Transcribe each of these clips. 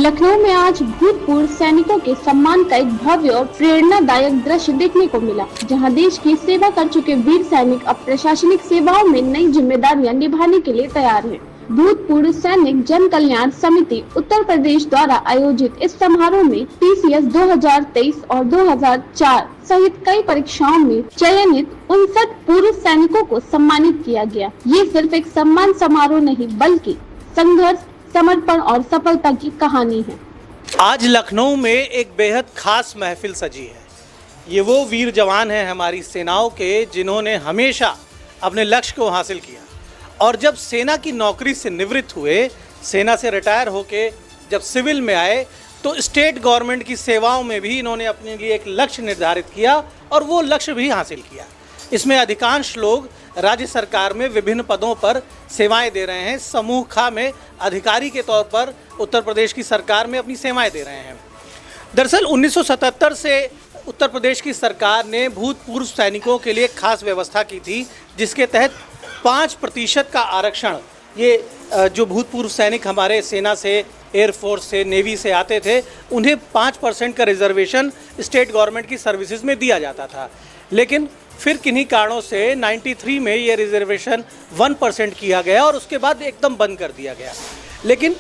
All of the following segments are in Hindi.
लखनऊ में आज भूतपूर्व सैनिकों के सम्मान का एक भव्य और प्रेरणादायक दृश्य देखने को मिला, जहां देश की सेवा कर चुके वीर सैनिक अब प्रशासनिक सेवाओं में नई जिम्मेदारियां निभाने के लिए तैयार हैं। भूतपूर्व सैनिक जन कल्याण समिति उत्तर प्रदेश द्वारा आयोजित इस समारोह में TCS 2023 और 2004 सहित कई परीक्षाओं में चयनित 59 पूर्व सैनिकों को सम्मानित किया गया। ये सिर्फ एक सम्मान समारोह नहीं बल्कि संघर्ष, समर्पण और सफलता की कहानी है। आज लखनऊ में एक बेहद खास महफिल सजी है। ये वो वीर जवान हैं हमारी सेनाओं के, जिन्होंने हमेशा अपने लक्ष्य को हासिल किया और जब सेना की नौकरी से निवृत्त हुए, सेना से रिटायर होके जब सिविल में आए, तो स्टेट गवर्नमेंट की सेवाओं में भी इन्होंने अपने लिए एक लक्ष्य निर्धारित किया और वो लक्ष्य भी हासिल किया। इसमें अधिकांश लोग राज्य सरकार में विभिन्न पदों पर सेवाएं दे रहे हैं। समूह खा में अधिकारी के तौर पर उत्तर प्रदेश की सरकार में अपनी सेवाएं दे रहे हैं। दरअसल 1977 से उत्तर प्रदेश की सरकार ने भूतपूर्व सैनिकों के लिए खास व्यवस्था की थी, जिसके तहत 5% का आरक्षण, ये जो भूतपूर्व सैनिक हमारे सेना से, एयरफोर्स से, नेवी से आते थे, उन्हें 5% का रिजर्वेशन स्टेट गवर्नमेंट की सर्विसेज में दिया जाता था। लेकिन फिर किन्हीं कारणों से 93 में ये रिजर्वेशन 1% किया गया और उसके बाद एकदम बंद कर दिया गया। लेकिन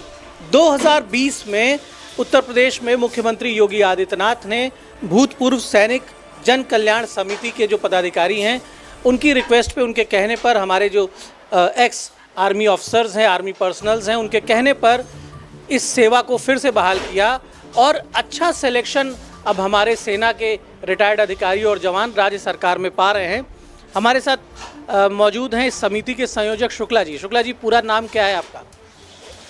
2020 में उत्तर प्रदेश में मुख्यमंत्री योगी आदित्यनाथ ने भूतपूर्व सैनिक जन कल्याण समिति के जो पदाधिकारी हैं, उनकी रिक्वेस्ट पे, उनके कहने पर, हमारे जो एक्स आर्मी ऑफिसर्स हैं, आर्मी पर्सनल्स हैं, उनके कहने पर इस सेवा को फिर से बहाल किया और अच्छा सिलेक्शन अब हमारे सेना के रिटायर्ड अधिकारी और जवान राज्य सरकार में पा रहे हैं। हमारे साथ मौजूद हैं इस समिति के संयोजक शुक्ला जी। शुक्ला जी, पूरा नाम क्या है आपका?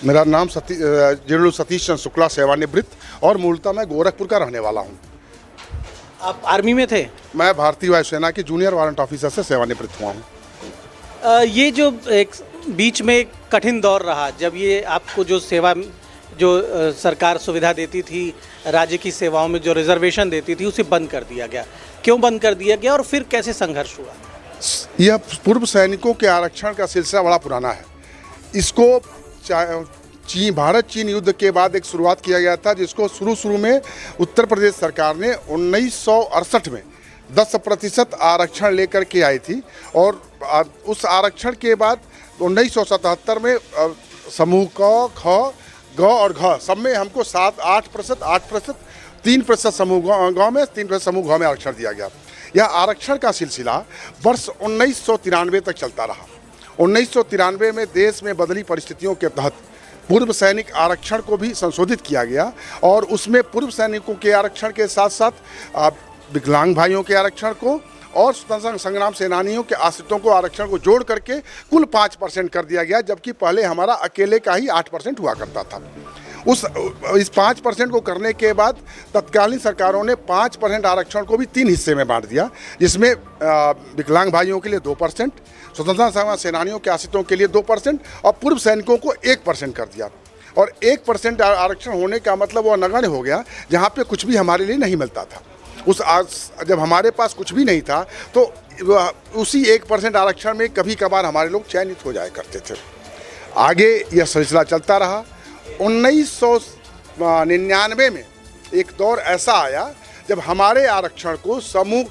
मेरा नाम जनरल सतीश चंद्र शुक्ला, सेवानिवृत्त, और मूलतः मैं गोरखपुर का रहने वाला हूँ। आप आर्मी में थे? मैं भारतीय वायुसेना के जूनियर वारंट ऑफिसर से सेवानिवृत्त हुआ हूँ। ये जो एक बीच में एक कठिन दौर रहा, जब ये आपको जो सेवा, जो सरकार सुविधा देती थी, राज्य की सेवाओं में जो रिजर्वेशन देती थी, उसे बंद कर दिया गया। क्यों बंद कर दिया गया और फिर कैसे संघर्ष हुआ? यह पूर्व सैनिकों के आरक्षण का सिलसिला बड़ा पुराना है। इसको भारत चीन युद्ध के बाद एक शुरुआत किया गया था, जिसको शुरू में उत्तर प्रदेश सरकार ने 1968 में 10% आरक्षण लेकर के आई थी और उस आरक्षण के बाद 1977 में समूह क, ख, ग और घ सब में हमको 8%, 3% समूह गाँव में, 3% समूह गाँव में आरक्षण दिया गया। यह आरक्षण का सिलसिला वर्ष 1993 तक चलता रहा। 1993 में देश में बदली परिस्थितियों के तहत पूर्व सैनिक आरक्षण को भी संशोधित किया गया और उसमें पूर्व सैनिकों के आरक्षण के साथ साथ विकलांग भाइयों के आरक्षण को और स्वतंत्रता संग्राम सेनानियों के आश्रितों को आरक्षण को जोड़ करके कुल 5% कर दिया गया, जबकि पहले हमारा अकेले का ही 8% हुआ करता था। इस 5% को करने के बाद तत्कालीन सरकारों ने 5% आरक्षण को भी 3 हिस्से में बांट दिया, जिसमें विकलांग भाइयों के लिए 2%, स्वतंत्रता संग्राम सेनानियों के आश्रितों के लिए 2% और पूर्व सैनिकों को 1% कर दिया। और 1% आरक्षण होने का मतलब वो नगण्य हो गया, जहाँ पे कुछ भी हमारे लिए नहीं मिलता था। जब हमारे पास कुछ भी नहीं था तो उसी 1% आरक्षण में कभी कभार हमारे लोग चयनित हो जाया करते थे। आगे यह सिलसिला चलता रहा। 1999 में एक दौर ऐसा आया जब हमारे आरक्षण को समूह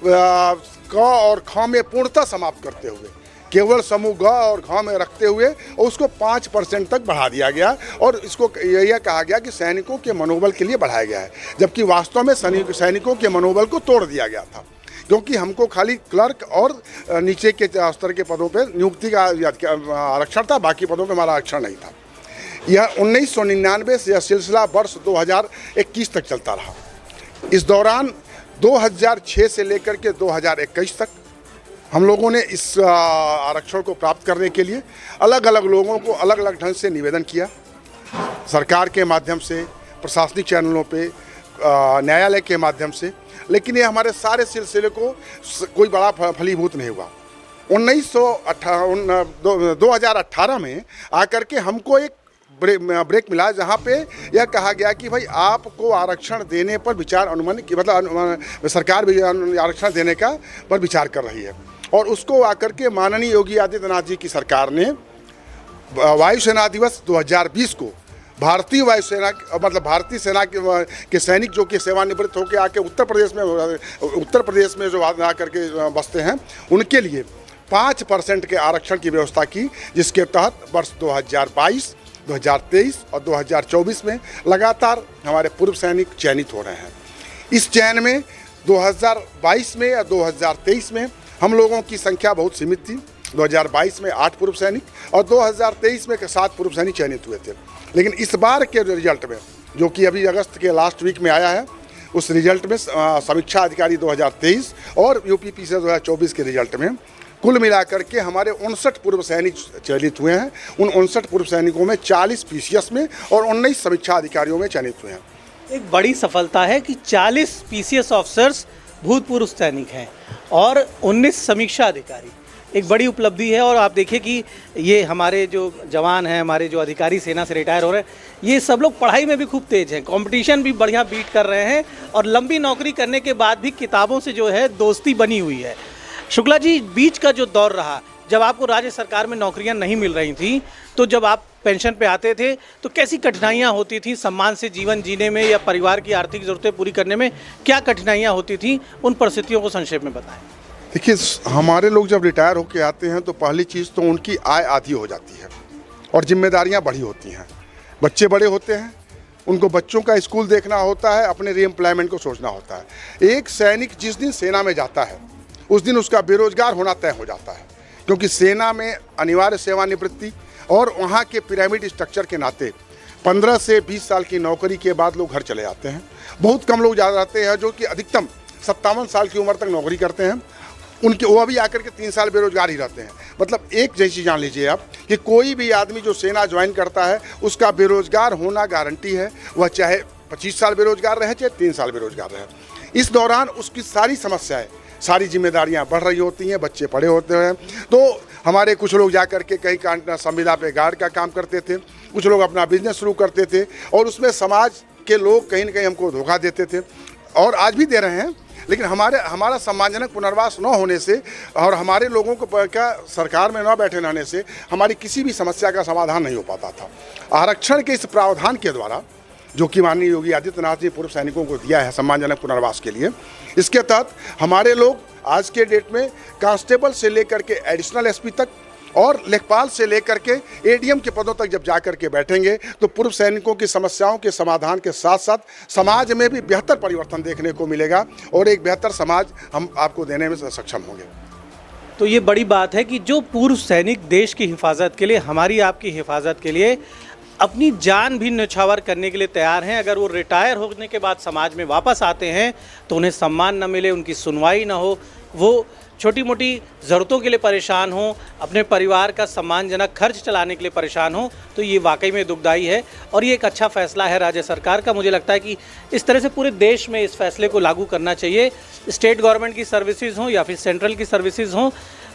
क और ख में पूर्णतः समाप्त करते हुए केवल समूह ग और घ में रखते हुए और उसको 5% तक बढ़ा दिया गया और इसको यह कहा गया कि सैनिकों के मनोबल के लिए बढ़ाया गया है, जबकि वास्तव में सैनिकों के मनोबल को तोड़ दिया गया था, क्योंकि हमको खाली क्लर्क और नीचे के स्तर के पदों पर नियुक्ति का आरक्षण था, बाकी पदों पर हमारा आरक्षण नहीं था। यह 1999 से यह सिलसिला वर्ष 2021 तक चलता रहा। इस दौरान 2006 से लेकर के 2021 तक हम लोगों ने इस आरक्षण को प्राप्त करने के लिए अलग अलग लोगों को अलग अलग ढंग से निवेदन किया, सरकार के माध्यम से, प्रशासनिक चैनलों पे, न्यायालय के माध्यम से, लेकिन ये हमारे सारे सिलसिले को कोई बड़ा फलीभूत नहीं हुआ। 2018 में आकर के हमको एक ब्रेक मिला, जहाँ पे यह कहा गया कि भाई आपको आरक्षण देने पर विचार अनुमान की, मतलब सरकार भी आरक्षण देने का पर विचार कर रही है। और उसको आकर के माननीय योगी आदित्यनाथ जी की सरकार ने वायुसेना दिवस 2020 को भारतीय वायुसेना मतलब भारतीय सेना के सैनिक जो कि सेवानिवृत्त होकर आके उत्तर प्रदेश में जो आकर के बसते हैं, उनके लिए 5% के आरक्षण की व्यवस्था की, जिसके तहत वर्ष 2022, 2023 और 2024 में लगातार हमारे पूर्व सैनिक चयनित हो रहे हैं। इस चयन में 2022 में या 2023 में हम लोगों की संख्या बहुत सीमित थी। 2022 में 8 पूर्व सैनिक और 2023 में 7 पूर्व सैनिक चयनित हुए थे। लेकिन इस बार के रिजल्ट में, जो कि अभी अगस्त के लास्ट वीक में आया है, उस रिजल्ट में समीक्षा अधिकारी 2023 और यूपीपीसीएस 2024 के रिजल्ट में कुल मिलाकर के हमारे 59 पूर्व सैनिक चयनित हुए हैं। उन 59 पूर्व सैनिकों में 40 पीसीएस में और 19 समीक्षा अधिकारियों में चयनित हुए हैं। एक बड़ी सफलता है कि 40 पीसीएस ऑफिसर्स भूतपूर्व सैनिक हैं और 19 समीक्षा अधिकारी, एक बड़ी उपलब्धि है। और आप देखिए कि ये हमारे जो जवान हैं, हमारे जो अधिकारी सेना से रिटायर हो रहे हैं, ये सब लोग पढ़ाई में भी खूब तेज हैं, कंपटीशन भी बढ़िया बीट कर रहे हैं और लंबी नौकरी करने के बाद भी किताबों से जो है दोस्ती बनी हुई है। शुक्ला जी, बीच का जो दौर रहा, जब आपको राज्य सरकार में नौकरियां नहीं मिल रही थी, तो जब आप पेंशन पे आते थे तो कैसी कठिनाइयां होती थी सम्मान से जीवन जीने में या परिवार की आर्थिक ज़रूरतें पूरी करने में? क्या कठिनाइयां होती थी, उन परिस्थितियों को संक्षेप में बताएं। देखिए, हमारे लोग जब रिटायर होकर आते हैं तो पहली चीज़ तो उनकी आय आधी हो जाती है और जिम्मेदारियां बड़ी होती हैं। बच्चे बड़े होते हैं, उनको बच्चों का स्कूल देखना होता है, अपने रीएम्प्लॉयमेंट को सोचना होता है। एक सैनिक जिस दिन सेना में जाता है उस दिन उसका बेरोजगार होना तय हो जाता है, क्योंकि सेना में अनिवार्य सेवानिवृत्ति और वहाँ के पिरामिड स्ट्रक्चर के नाते 15 से 20 साल की नौकरी के बाद लोग घर चले जाते हैं। बहुत कम लोग जा जाते हैं जो कि अधिकतम 57 साल की उम्र तक नौकरी करते हैं। उनके वो भी आकर के 3 साल बेरोजगार ही रहते हैं। मतलब एक जैसी जान लीजिए आप कि कोई भी आदमी जो सेना ज्वाइन करता है उसका बेरोजगार होना गारंटी है, वह चाहे 25 साल बेरोजगार रहे चाहे 3 साल बेरोजगार रहे। इस दौरान उसकी सारी समस्याएं, सारी जिम्मेदारियां बढ़ रही होती हैं, बच्चे पढ़े होते हैं। तो हमारे कुछ लोग जा कर के कहीं संविदा पे गार्ड का काम करते थे, कुछ लोग अपना बिजनेस शुरू करते थे और उसमें समाज के लोग कहीं ना कहीं हमको धोखा देते थे और आज भी दे रहे हैं। लेकिन हमारा सम्मानजनक पुनर्वास न होने से और हमारे लोगों को क्या सरकार में न बैठे रहने से हमारी किसी भी समस्या का समाधान नहीं हो पाता था। आरक्षण के इस प्रावधान के द्वारा, जो कि माननीय योगी आदित्यनाथ जी पूर्व सैनिकों को दिया है सम्मानजनक पुनर्वास के लिए, इसके तहत हमारे लोग आज के डेट में कांस्टेबल से लेकर के एडिशनल एसपी तक और लेखपाल से लेकर के एडीएम के पदों तक जब जा कर के बैठेंगे तो पूर्व सैनिकों की समस्याओं के समाधान के साथ साथ समाज में भी बेहतर परिवर्तन देखने को मिलेगा और एक बेहतर समाज हम आपको देने में सक्षम होंगे। तो ये बड़ी बात है कि जो पूर्व सैनिक देश की हिफाजत के लिए, हमारी आपकी हिफाजत के लिए अपनी जान भी न्यौछावर करने के लिए तैयार हैं, अगर वो रिटायर होने के बाद समाज में वापस आते हैं तो उन्हें सम्मान न मिले, उनकी सुनवाई न हो, वो छोटी मोटी ज़रूरतों के लिए परेशान हो, अपने परिवार का सम्मानजनक खर्च चलाने के लिए परेशान हो, तो ये वाकई में दुखदाई है। और ये एक अच्छा फैसला है राज्य सरकार का। मुझे लगता है कि इस तरह से पूरे देश में इस फैसले को लागू करना चाहिए। स्टेट गवर्नमेंट की सर्विसेज हों या फिर सेंट्रल की सर्विसेज हों,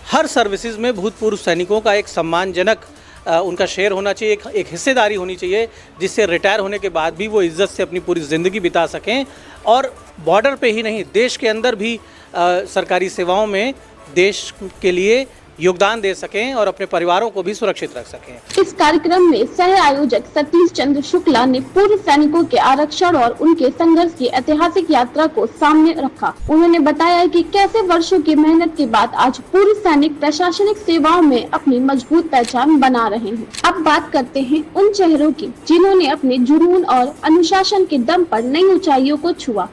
हर सर्विसेज में भूतपूर्व सैनिकों का एक सम्मानजनक उनका शेयर होना चाहिए, एक हिस्सेदारी होनी चाहिए, जिससे रिटायर होने के बाद भी वो इज़्ज़त से अपनी पूरी ज़िंदगी बिता सकें और बॉर्डर पे ही नहीं, देश के अंदर भी सरकारी सेवाओं में देश के लिए योगदान दे सकें और अपने परिवारों को भी सुरक्षित रख सकें। इस कार्यक्रम में सह आयोजक सतीश चंद्र शुक्ला ने पूर्व सैनिकों के आरक्षण और उनके संघर्ष की ऐतिहासिक यात्रा को सामने रखा। उन्होंने बताया कि कैसे वर्षों की मेहनत के बाद आज पूर्व सैनिक प्रशासनिक सेवाओं में अपनी मजबूत पहचान बना रहे हैं। अब बात करते हैं उन चेहरों की जिन्होंने अपने जुनून और अनुशासन के दम पर नई ऊंचाइयों को छुआ।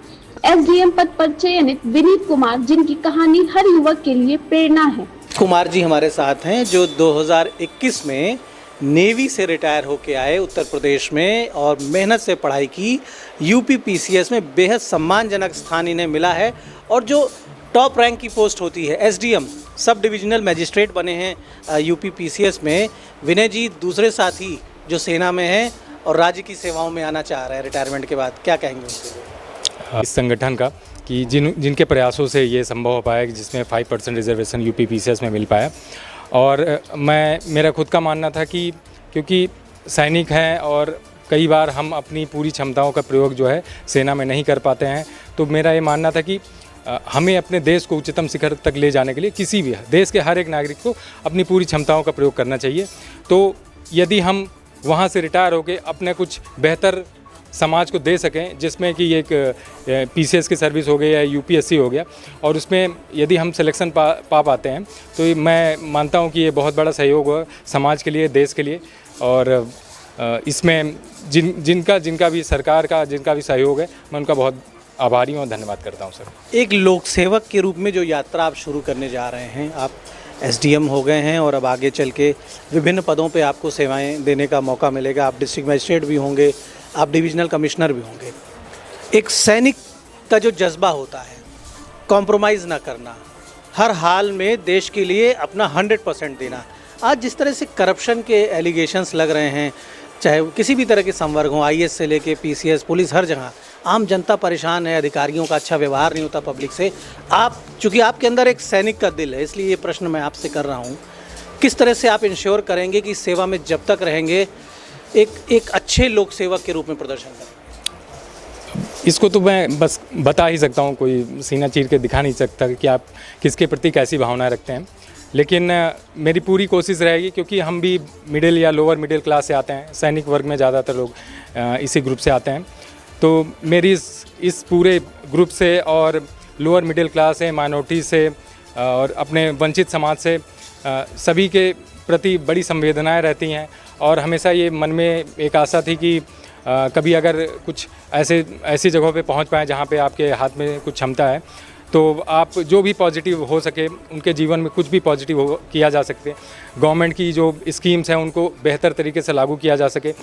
एसडीएम पद पर चयनित विनीत कुमार, जिनकी कहानी हर युवक के लिए प्रेरणा है। कुमार जी हमारे साथ हैं, जो 2021 में नेवी से रिटायर होके आए उत्तर प्रदेश में और मेहनत से पढ़ाई की। यूपी पीसीएस में बेहद सम्मानजनक स्थान इन्हें मिला है और जो टॉप रैंक की पोस्ट होती है एसडीएम, सब डिविजनल मजिस्ट्रेट बने हैं यूपी पीसीएस में। विनय जी दूसरे साथी जो सेना में हैं और राज्य की सेवाओं में आना चाह रहे हैं रिटायरमेंट के बाद, क्या कहेंगे इस संगठन का कि जिनके प्रयासों से ये संभव हो पाया कि जिसमें 5% रिजर्वेशन यूपी पीसीएस में मिल पाया। और मेरा खुद का मानना था कि क्योंकि सैनिक हैं और कई बार हम अपनी पूरी क्षमताओं का प्रयोग जो है सेना में नहीं कर पाते हैं, तो मेरा ये मानना था कि हमें अपने देश को उच्चतम शिखर तक ले जाने के लिए किसी भी देश के हर एक नागरिक को अपनी पूरी क्षमताओं का प्रयोग करना चाहिए। तो यदि हम वहाँ से रिटायर होकर अपने कुछ बेहतर समाज को दे सकें, जिसमें कि एक पीसीएस की सर्विस हो गई या यूपीएससी हो गया, और उसमें यदि हम सिलेक्शन पा पाते हैं तो मैं मानता हूं कि ये बहुत बड़ा सहयोग हो समाज के लिए, देश के लिए। और इसमें जिनका भी सरकार का जिनका भी सहयोग है, मैं उनका बहुत आभारी हूँ और धन्यवाद करता हूँ सर। एक लोक सेवक के रूप में जो यात्रा आप शुरू करने जा रहे हैं, आप एसडीएम हो गए हैं और अब आगे चल के विभिन्न पदों पे आपको सेवाएं देने का मौका मिलेगा। आप डिस्ट्रिक्ट मजिस्ट्रेट भी होंगे, आप डिविजनल कमिश्नर भी होंगे। एक सैनिक का जो जज्बा होता है, कॉम्प्रोमाइज़ ना करना, हर हाल में देश के लिए अपना 100% देना। आज जिस तरह से करप्शन के एलिगेशंस लग रहे हैं, चाहे किसी भी तरह के संवर्ग हों, आईएएस से लेके पीसीएस, पुलिस, हर जगह आम जनता परेशान है, अधिकारियों का अच्छा व्यवहार नहीं होता पब्लिक से। आप, चूँकि आपके अंदर एक सैनिक का दिल है, इसलिए ये प्रश्न मैं आपसे कर रहा हूँ, किस तरह से आप इंश्योर करेंगे कि सेवा में जब तक रहेंगे एक अच्छे लोक सेवक के रूप में प्रदर्शन करें? इसको तो मैं बस बता ही सकता हूँ, कोई सीना चीर के दिखा नहीं सकता कि आप किसके प्रति कैसी भावनाएं रखते हैं, लेकिन मेरी पूरी कोशिश रहेगी, क्योंकि हम भी मिडिल या लोअर मिडिल क्लास से आते हैं, सैनिक वर्ग में ज़्यादातर लोग इसी ग्रुप से आते हैं। तो मेरी इस पूरे ग्रुप से और लोअर मिडिल क्लास से, माइनॉरिटी से और अपने वंचित समाज से सभी के प्रति बड़ी संवेदनाएं रहती हैं। और हमेशा ये मन में एक आशा थी कि कभी अगर कुछ ऐसी जगहों पे पहुंच पाएँ जहां पे आपके हाथ में कुछ क्षमता है, तो आप जो भी पॉजिटिव हो सके, उनके जीवन में कुछ भी पॉजिटिव किया जा सकते, गवर्नमेंट की जो स्कीम्स हैं उनको बेहतर तरीके से लागू किया जा सके,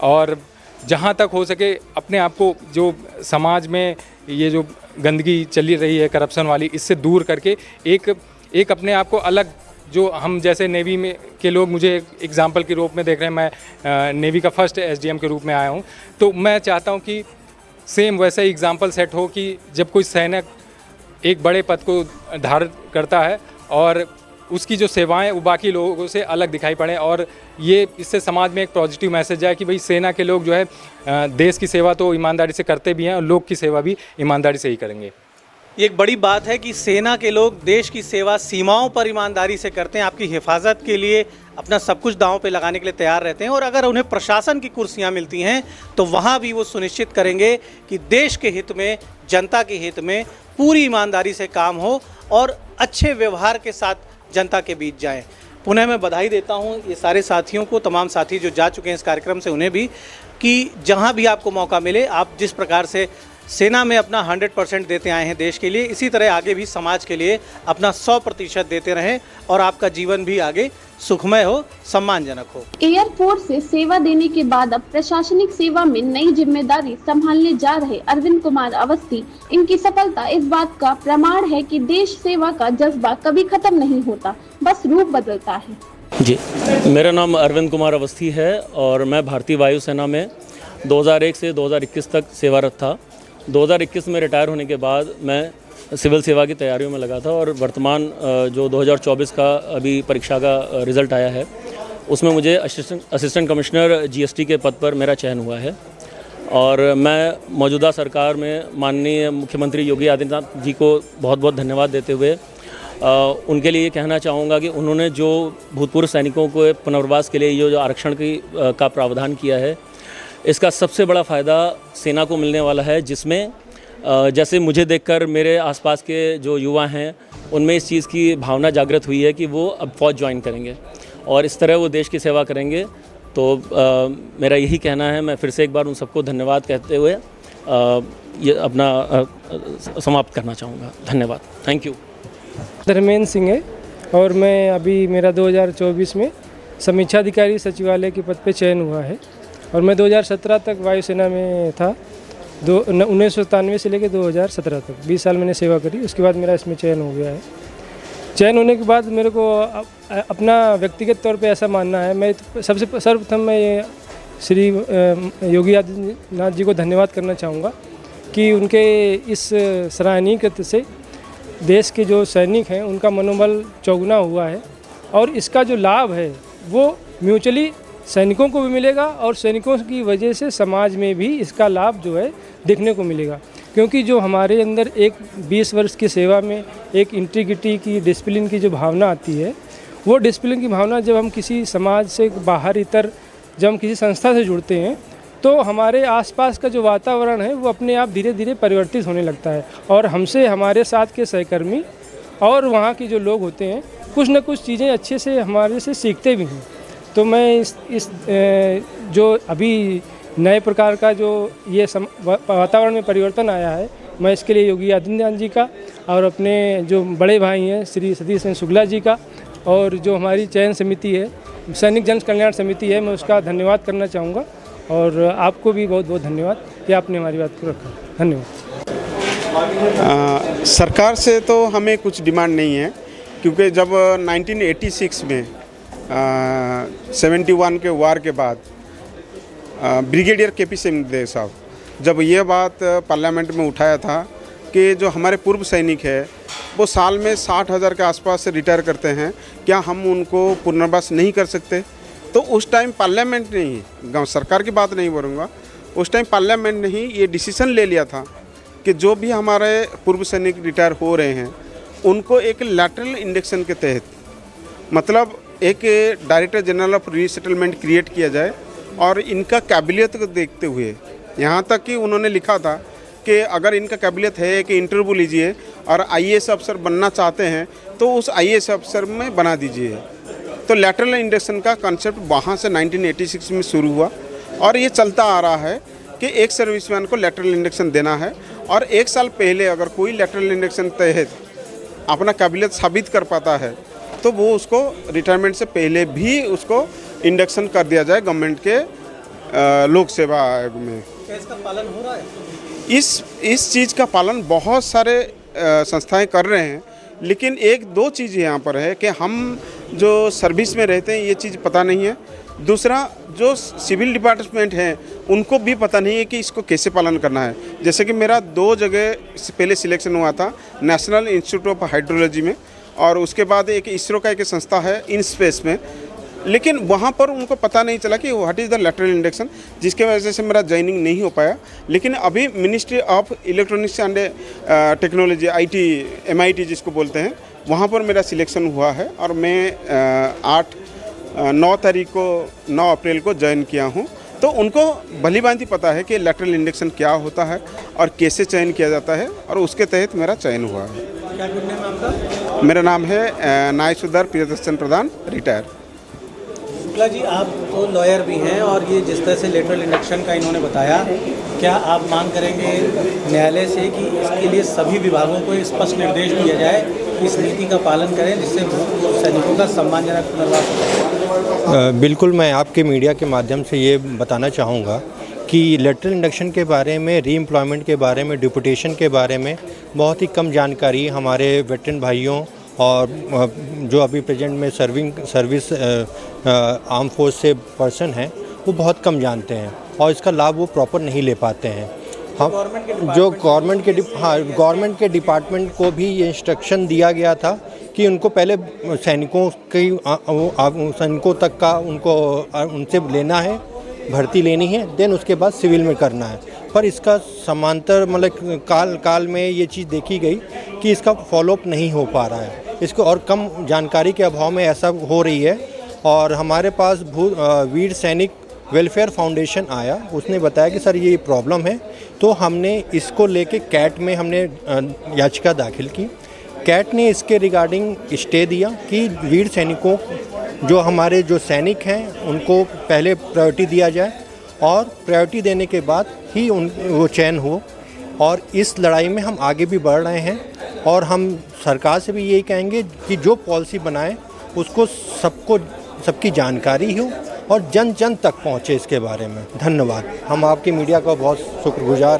और जहां तक हो सके अपने आप को जो समाज में ये जो गंदगी चली रही है करप्शन वाली, इससे दूर करके एक अपने आप को अलग, जो हम जैसे नेवी में के लोग मुझे एग्जाम्पल के रूप में देख रहे हैं, मैं नेवी का फर्स्ट एसडीएम के रूप में आया हूं, तो मैं चाहता हूं कि सेम वैसा ही एग्जाम्पल सेट हो कि जब कोई सैनिक एक बड़े पद को धारण करता है और उसकी जो सेवाएं वो बाकी लोगों से अलग दिखाई पड़े, और ये इससे समाज में एक पॉजिटिव मैसेज जाए कि भाई सेना के लोग जो है देश की सेवा तो ईमानदारी से करते भी हैं और लोग की सेवा भी ईमानदारी से ही करेंगे। ये एक बड़ी बात है कि सेना के लोग देश की सेवा सीमाओं पर ईमानदारी से करते हैं, आपकी हिफाजत के लिए अपना सब कुछ दांव पे लगाने के लिए तैयार रहते हैं, और अगर उन्हें प्रशासन की कुर्सियां मिलती हैं तो वहां भी वो सुनिश्चित करेंगे कि देश के हित में, जनता के हित में पूरी ईमानदारी से काम हो और अच्छे व्यवहार के साथ जनता के बीच जाएं। पुनः मैं बधाई देता हूं ये सारे साथियों को, तमाम साथी जो जा चुके हैं इस कार्यक्रम से, उन्हें भी, कि जहां भी आपको मौका मिले आप जिस प्रकार से सेना में अपना 100% देते आए हैं देश के लिए, इसी तरह आगे भी समाज के लिए अपना 100% देते रहें और आपका जीवन भी आगे सुखमय हो, सम्मानजनक हो। एयरफोर्स से सेवा देने के बाद अब प्रशासनिक सेवा में नई जिम्मेदारी संभालने जा रहे अरविंद कुमार अवस्थी, इनकी सफलता इस बात का प्रमाण है कि देश सेवा का जज्बा कभी खत्म नहीं होता, बस रूप बदलता है। जी, मेरा नाम अरविंद कुमार अवस्थी है और मैं भारतीय वायुसेना में 2001 से 2021 तक सेवारत था। 2021 में रिटायर होने के बाद मैं सिविल सेवा की तैयारियों में लगा था और वर्तमान जो 2024 का अभी परीक्षा का रिज़ल्ट आया है उसमें मुझे असिस्टेंट कमिश्नर जीएसटी के पद पर मेरा चयन हुआ है। और मैं मौजूदा सरकार में माननीय मुख्यमंत्री योगी आदित्यनाथ जी को बहुत बहुत धन्यवाद देते हुए उनके लिए कहना चाहूँगा कि उन्होंने जो भूतपूर्व सैनिकों को पुनर्वास के लिए ये जो आरक्षण का प्रावधान किया है, इसका सबसे बड़ा फ़ायदा सेना को मिलने वाला है, जिसमें जैसे मुझे देखकर मेरे आसपास के जो युवा हैं उनमें इस चीज़ की भावना जागृत हुई है कि वो अब फ़ौज ज्वाइन करेंगे और इस तरह वो देश की सेवा करेंगे। तो मेरा यही कहना है, मैं फिर से एक बार उन सबको धन्यवाद कहते हुए ये अपना समाप्त करना चाहूँगा। धन्यवाद, थैंक यू। धर्मेंद्र सिंह है और मैं अभी मेरा 2024 में समीक्षा अधिकारी सचिवालय के पद पे चयन हुआ है और मैं 2017 तक वायुसेना में था। 1997 से लेकर 2017 तक 20 साल मैंने सेवा करी। उसके बाद मेरा इसमें चयन हो गया है। चयन होने के बाद मेरे को अपना व्यक्तिगत तौर पे ऐसा मानना है, मैं सर्वप्रथम मैं श्री योगी आदित्यनाथ जी को धन्यवाद करना चाहूँगा कि उनके इस सराहनीय कृत्य से देश के जो सैनिक हैं उनका मनोबल चौगुना हुआ है और इसका जो लाभ है वो म्यूचुअली सैनिकों को भी मिलेगा और सैनिकों की वजह से समाज में भी इसका लाभ जो है देखने को मिलेगा। क्योंकि जो हमारे अंदर एक 20 वर्ष की सेवा में एक इंटीग्रिटी की, डिसिप्लिन की जो भावना आती है, वो डिसिप्लिन की भावना जब हम किसी समाज से बाहर इतर जब हम किसी संस्था से जुड़ते हैं तो हमारे आसपास का जो वातावरण है वो अपने आप धीरे धीरे परिवर्तित होने लगता है, और हमसे हमारे साथ के सहकर्मी और वहाँ के जो लोग होते हैं कुछ न कुछ चीज़ें अच्छे से हमारे से सीखते भी हैं। तो मैं इस जो अभी नए प्रकार का जो ये वातावरण में परिवर्तन आया है, मैं इसके लिए योगी आदित्यनाथ जी का और अपने जो बड़े भाई हैं श्री सतीश चंद्र शुक्ला जी का और जो हमारी चयन समिति है, सैनिक जन कल्याण समिति है, मैं उसका धन्यवाद करना चाहूँगा। और आपको भी बहुत बहुत धन्यवाद कि आपने हमारी बात को रखा। धन्यवाद। सरकार से तो हमें कुछ डिमांड नहीं है, क्योंकि जब 1986 में 71 के वार के बाद ब्रिगेडियर के.पी. सिंह साहब जब ये बात पार्लियामेंट में उठाया था कि जो हमारे पूर्व सैनिक है वो साल में 60,000 के आसपास से रिटायर करते हैं, क्या हम उनको पुनर्वास नहीं कर सकते? तो उस टाइम पार्लियामेंट ने ही, गाँव सरकार की बात नहीं बोलूँगा, उस टाइम पार्लियामेंट ने ही ये डिसीजन ले लिया था कि जो भी हमारे पूर्व सैनिक रिटायर हो रहे हैं उनको एक लैटरल इंडक्शन के तहत, मतलब एक director general of resettlement create किया जाए, और इनका काबिलियत को देखते हुए यहाँ तक कि उन्होंने लिखा था कि अगर इनका काबिलियत है कि इंटरव्यू लीजिए और आईएएस अफसर बनना चाहते हैं तो उस आईएएस अफसर में बना दीजिए। तो लैटरल इंडक्शन का कॉन्सेप्ट वहाँ से 1986 में शुरू हुआ और ये चलता आ रहा है कि एक सर्विसमैन को लैटरल इंडक्शन देना है, और एक साल पहले अगर कोई लैटरल इंडक्शन तहत अपना काबिलियत साबित कर पाता है तो वो उसको रिटायरमेंट से पहले भी उसको इंडक्शन कर दिया जाए गवर्नमेंट के लोक सेवा आयोग में। इसका पालन हो रहा है? इस चीज़ का पालन बहुत सारे संस्थाएं कर रहे हैं, लेकिन एक दो चीज़ यहाँ पर है कि हम जो सर्विस में रहते हैं ये चीज़ पता नहीं है। दूसरा, जो सिविल डिपार्टमेंट है उनको भी पता नहीं है कि इसको कैसे पालन करना है। जैसे कि मेरा 2 जगह पहले सिलेक्शन हुआ था, नेशनल इंस्टीट्यूट ऑफ हाइड्रोलॉजी में, और उसके बाद एक इसरो का एक संस्था है इन स्पेस में, लेकिन वहाँ पर उनको पता नहीं चला कि what is the lateral induction, जिसके वजह से मेरा ज्वाइनिंग नहीं हो पाया। लेकिन अभी ministry of electronics and technology IT MIT जिसको बोलते हैं, वहाँ पर मेरा सिलेक्शन हुआ है और मैं 9 अप्रैल को ज्वाइन किया हूँ। तो उनको भली भांति पता है कि लैटरल इंडक्शन क्या होता है और कैसे चयन किया जाता है, और उसके तहत मेरा चयन हुआ है। क्या गुड नेम आपका? मेरा नाम है नायसुधार प्रियदर्शन प्रधान, रिटायर। शुक्ला जी, आप तो लॉयर भी हैं और ये जिस तरह से लेटरल इंडक्शन का इन्होंने बताया, क्या आप मांग करेंगे न्यायालय से कि इसके लिए सभी विभागों को स्पष्ट निर्देश दिया जाए कि इस नीति का पालन करें जिससे सैनिकों का सम्मानजनक पुनर्वास हो? बिल्कुल, मैं आपके मीडिया के माध्यम से ये बताना चाहूँगा कि लेटरल इंडक्शन के बारे में, रीएम्प्लॉयमेंट के बारे में, डिपुटेशन के बारे में बहुत ही कम जानकारी हमारे वेटरन भाइयों और जो अभी प्रेजेंट में सर्विस आर्म फोर्स से पर्सन हैं वो बहुत कम जानते हैं, और इसका लाभ वो प्रॉपर नहीं ले पाते हैं। हम जो गवर्नमेंट के डिपार्टमेंट को भी ये इंस्ट्रक्शन दिया गया था कि उनको पहले सैनिकों तक का उनसे लेना है, भर्ती लेनी है, देन उसके बाद सिविल में करना है। पर इसका समांतर मतलब काल में ये चीज़ देखी गई कि इसका फॉलोअप नहीं हो पा रहा है, इसको और कम जानकारी के अभाव में ऐसा हो रही है। और हमारे पास वीर सैनिक वेलफेयर फाउंडेशन आया, उसने बताया कि सर ये प्रॉब्लम है, तो हमने इसको लेके कैट में हमने याचिका दाखिल की। कैट ने इसके रिगार्डिंग स्टे दिया कि वीर सैनिकों, जो हमारे जो सैनिक हैं उनको पहले प्रायोरिटी दिया जाए, और प्रायोरिटी देने के बाद ही वो चयन हो। और इस लड़ाई में हम आगे भी बढ़ रहे हैं, और हम सरकार से भी यही कहेंगे कि जो पॉलिसी बनाए उसको सबकी जानकारी हो और जन जन तक पहुँचे इसके बारे में। धन्यवाद। हम आपकी मीडिया का बहुत शुक्रगुजार